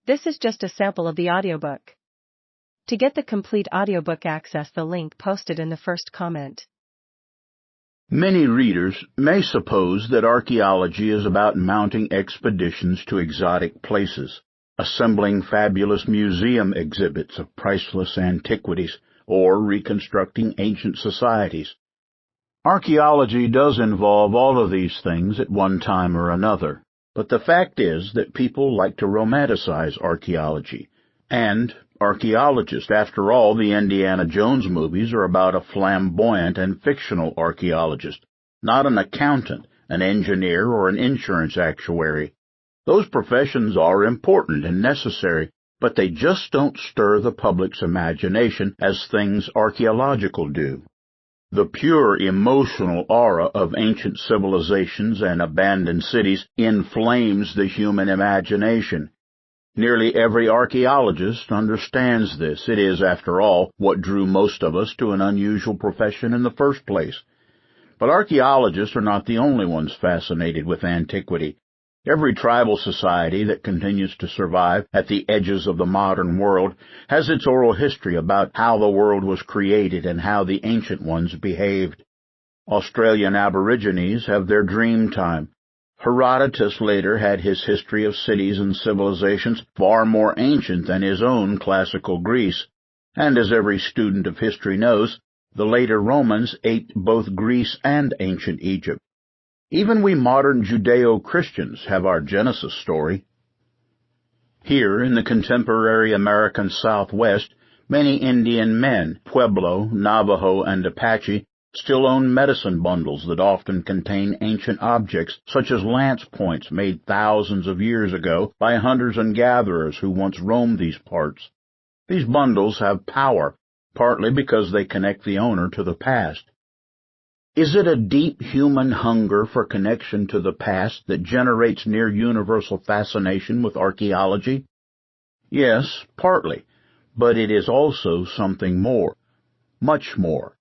This is just a sample of the audiobook. To get the complete audiobook, access the link posted in the first comment. Many readers may suppose that archaeology is about mounting expeditions to exotic places, assembling fabulous museum exhibits of priceless antiquities, or reconstructing ancient societies. Archaeology does involve all of these things at one time or another, but the fact is that people like to romanticize archaeology. And archaeologists, after all, the Indiana Jones movies are about a flamboyant and fictional archaeologist, not an accountant, an engineer, or an insurance actuary. Those professions are important and necessary, but they just don't stir the public's imagination as things archaeological do. The pure emotional aura of ancient civilizations and abandoned cities inflames the human imagination. Nearly every archaeologist understands this. It is, after all, what drew most of us to an unusual profession in the first place. But archaeologists are not the only ones fascinated with antiquity. Every tribal society that continues to survive at the edges of the modern world has its oral history about how the world was created and how the ancient ones behaved. Australian Aborigines have their dream time. Herodotus later had his history of cities and civilizations far more ancient than his own classical Greece. And as every student of history knows, the later Romans ate both Greece and ancient Egypt. Even we modern Judeo-Christians have our Genesis story. Here, in the contemporary American Southwest, many Indian men, Pueblo, Navajo, and Apache, still own medicine bundles that often contain ancient objects such as lance points made thousands of years ago by hunters and gatherers who once roamed these parts. These bundles have power, partly because they connect the owner to the past. Is it a deep human hunger for connection to the past that generates near-universal fascination with archaeology? Yes, partly, but it is also something more, much more.